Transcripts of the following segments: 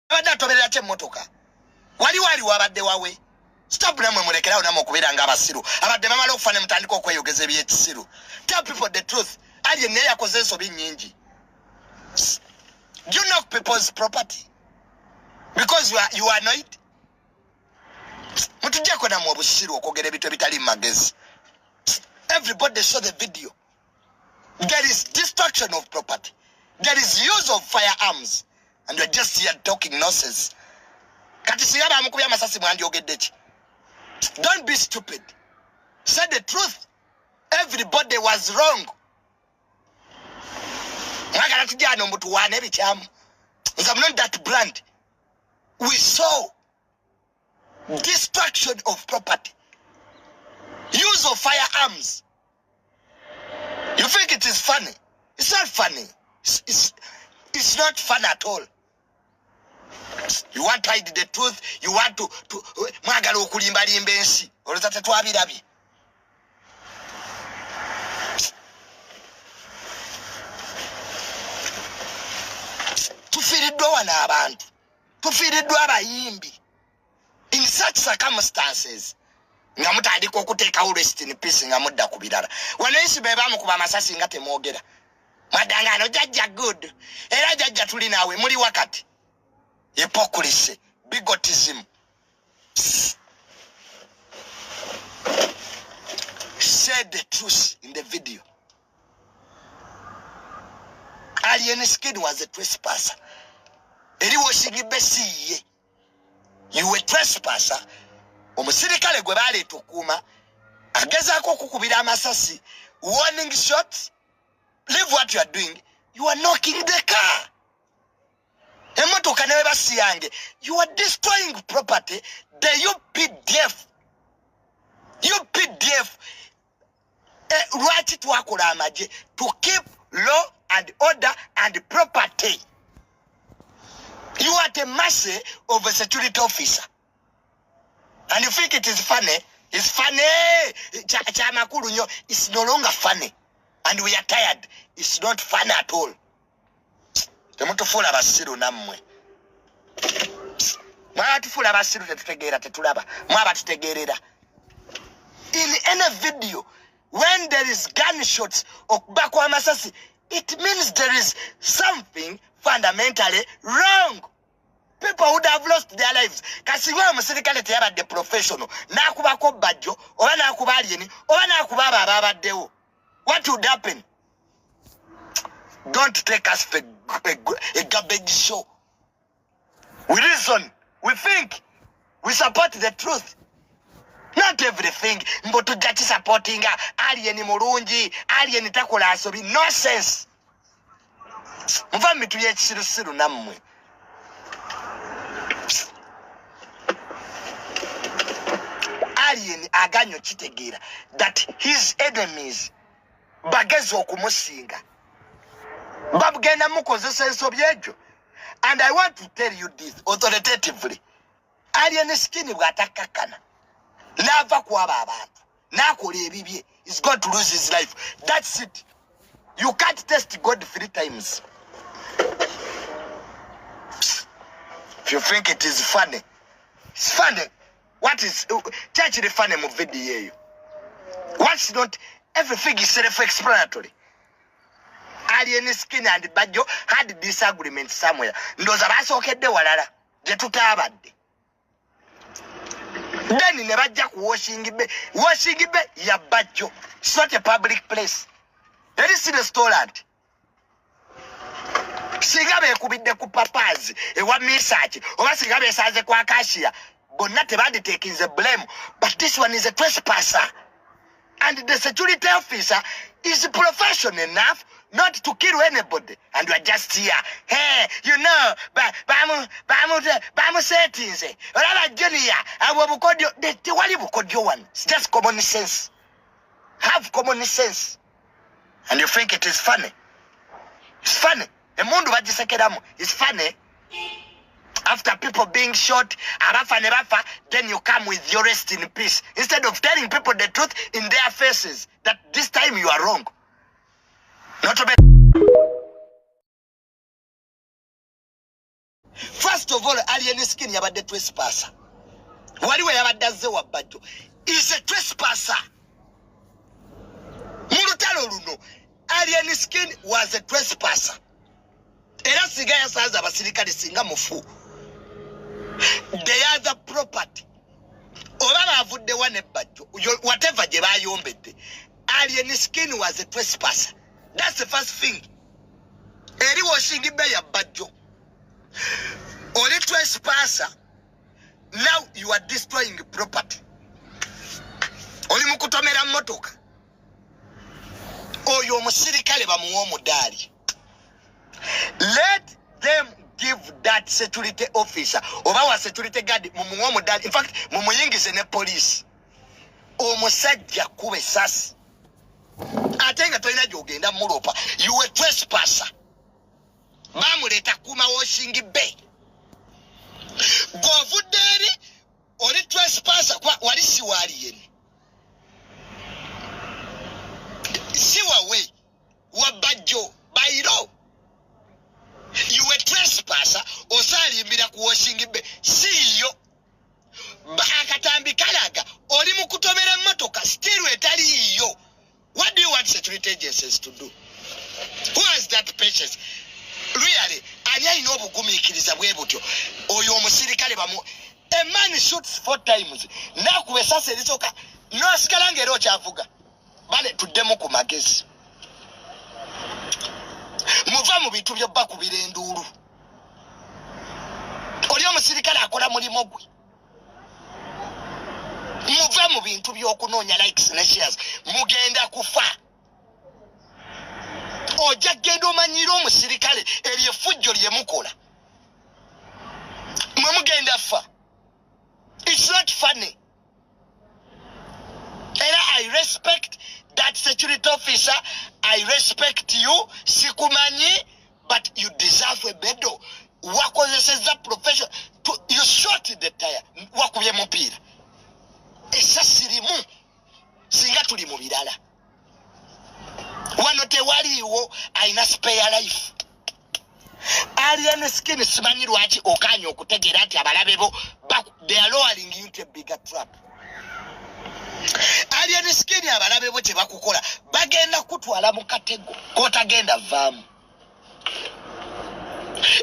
abadde atoberera kye emmotoka wali wabadde wawe stop namwe mulekerawo namwe okubeera ng'abasiru abadde bamala okufa ne mutandika okweyogeza ebyekisiru. Tell people the truth. Alien naye yakoze ensobi nnyingi. You knock people's property because you are annoyed. Mutujjeko namwe obusiru okwogera ebintu ebitali magezi. Everybody saw the video. There is destruction of property. There is use of firearms. And you're just here talking nonsense. Kati siyaba amukubya amasasi mwandyogedde ki? Don't be stupid. Say the truth. Everybody was wrong. Mwagala tujjano mutuwane ebikyamu. I'm not that blunt. We saw destruction of property. Use of firearms. You think it is funny? It's not funny. It's not fun at all. You want to hide the truth. You want to mwagala okulimbalimba ensi. Olowooza tetwabirabye. Tufiiriddwa wano abantu. Tufiiriddwa abayimbi. In such circumstances, nga mutandika okuteekawo rest in peace nga mudda ku birala. Wano ensi be bamukuba amasasi nga temwogera. Madangano jajja good. Era jajja tuli naawe muli wakati. Hypocrisy, bigotism. Said the truth in the video. Alien Skin was a trespasser. You were trespasser. Omusirikale gwe baleeta okuuma agezaako okukubira amasasi. Warning shots. Leave what you are doing. You are knocking the car. Emotoka newe basiyange. You are destroying property. The UPDF. Lwaki twakola amagye to keep law and order and property. You are the mercy of a security officer. And you think it is funny? It's funny. It's no longer funny. And we are tired. It's not fun at all. Temutufula basiru namwe. Mwatufula basiru tetutegeera tetulaba. Mwaba tutegeerera. In any video, when there is gunshots or bakwa amasasi, it means there is something fundamentally wrong. People would have lost their lives. Kasi wa musirikale teyabadde professional. Nakubako bajjo, oba nakuba alien, oba nakuba ababaddewo. What would happen? Don't take us for a garbage show. We reason, we think, we support the truth. Not everything. Mbotu jachi supporting alien mulungi, alien takola asobi. Nonsense. Mva mitu ye kisirusiru namwe. Alien aganyo kitegeera that his enemies bagezo okumusinga. Babugenda mukozesa ensobi ejo. And I want to tell you this authoritatively. Alien Skin bw'atakkakkana n'ava kwaba abantu n'akola ebibye is going to lose his life. That's it. You can't test God 3 times. If you think it is funny, it's funny. What is church the funny mu video? What's not everything is self-explanatory. Alien Skin and Bajo had disagreement somewhere. Ndoza basookedde walala gye tutaabadde. Then ne bajja ku washing bay ya Bajo. It's not a public place. Let us see the restaurant. Singa beekubidde ku papazi ewa misaki oba singa beesanze kwa kashiya bonna tebanditaking the blame, but this one is a trespasser. And the security officer is professional enough not to kill anybody. And we are just here. Hey, you know, bamu settings. Olaba junior, abo bukodyo, the wali bukodyo one. It's just common sense. Have common sense. And you think it is funny. It's funny. Emundu bagisekeramu. It's funny. After people being shot, then you come with your rest in peace. Instead of telling people the truth in their faces, that this time you are wrong. Not to be. First of all, Alien Skin yabadde trespasser. Waliwe yabadde azze wa Bajjo is a trespasser. Mulutalo luno, Alien Skin was a trespasser. Era siga yasaza abasirikale singa mufu. They are the property. Oba bavudde wane Bajjo, whatever gye bayombedde. Alien Skin was a trespasser. That's the first thing. Eri washing be ya Bajjo. Only trespasser. Now you are destroying property. Oli mukutomera motoka. Oyo musirikale bamuwa omudali. Let them give that security officer oba wa security guard mumuwa omudali. In fact, mumuyingize ne police. Omusajja kube sasi. Atenga toina jogenda mulopa. You were trespasser. Bamuleta kuma washing bay. Govuderi oli trespasser kwa wali siwali yeni. Siwa we wa Bajjo bayiro. You were trespasser osali mbira ku washing bay. Siyo bakatambi kalaga oli mukutomera motoka still etali yo. What do you want security agencies to do? Who has that patience? Really, anya ino obugumikiriza bwe butyo. Oyo omusirikale bamu. A man shoots 4 times. Na kubesasa elisoka. No asikalange ero kyavuga. Bale tuddemu ku magezi. Muva mu bintu byo bakubira endulu. Oli omusirikale akola mulimo gwe. Muva mu bintu by'okunoonya likes ne shares. Mugenda kufa. Oja gendo manyiro omusirikale eriye fujjo lye mukola. Mwe mugenda fa. It's not funny. And I respect that security officer. I respect you, Sikumanyi, but you deserve a medal. Wakozeseza profession. You shot the tire. Wakubye mupira. Esa sirimu. Singa tuli mu birala. Wano tewaliwo aina spare life. Alien Skin simanyi lwaki okanya okutegeera nti abalabe bo they are lowering you to a bigger trap. Alien Skin abalabe bo tebakukola bagenda kutwala mu katego kotagenda vaamu.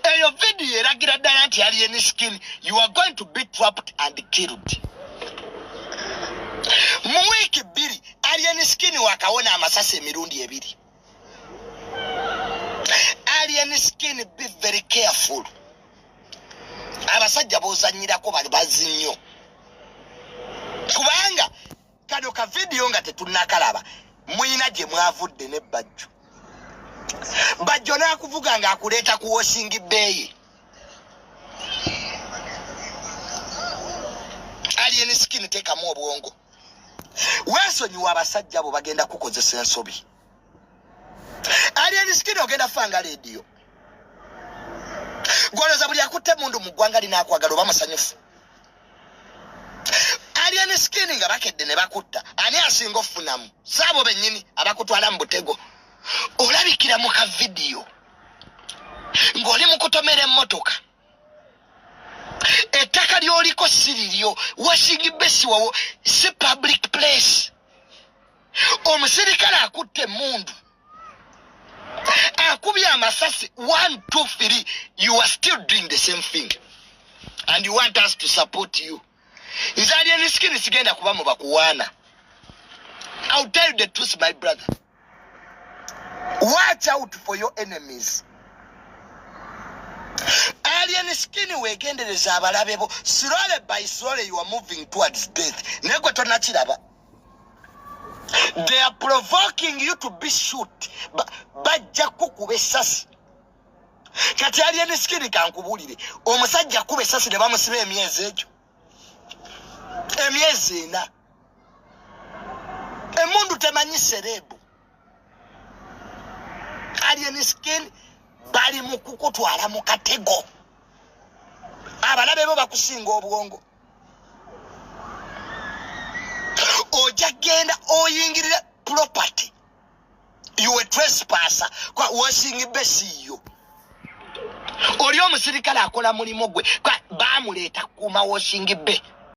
Eyo video eragira ddala nti Alien Skin you are going to be trapped and killed. Mu week 2 Alien Skin wakawona amasasi emirundi 2. Alien Skin, be very careful. Abasajja bozanyirako bali bazinyo. Kubanga kano ka video nga tetunakalaba muyina gye mwavudde ne Bajjo. Bajjo nakuvuga nga akuleta ku washing bay. Alien Skin teka mu obwongo. Wesonyiwa abasajja abo bagenda kukozesa ensobi. Alien Skin ogenda fanga radio. Gwoloza buli akutte mundu mu ggwanga linakwagala oba musanyufu. Alien Skin nga bakedde ne bakutta. Ani asinga ofunamu? Saabo bennyini abakutwala mu butego. Olabikira mu ka video. Ng'oli mu kutomera emmotoka. Ettaka lyoliko siriryo. Washing besi wawo si public place. Omusirikale akutte mundu. Akubya amasasi 1, 2, 3. You are still doing the same thing. And you want us to support you. Is Alien Skin sigenda kuba mu bakuwana. I'll tell you the truth, my brother. Watch out for your enemies. Alien Skin wegendereza abalabe bo. Slowly by slowly you are moving towards death. Nego tonachiraba. They are provoking you to be shoot. Bajja kukube sasi. Kati Alien Skin kankubulire. Omusajja kube sasi ne bamusiba emyezi egyo. Emyezi 4. Emundu temanyi serebu. Alien Skin bali mu kukutwala mu katego. Abalabe bo bakusinga obwongo. Oja genda oyingirira property. You a trespasser. Kwa washing besi yo. oli omusirikale akola mulimu gwe baamuleeta kuuma washing be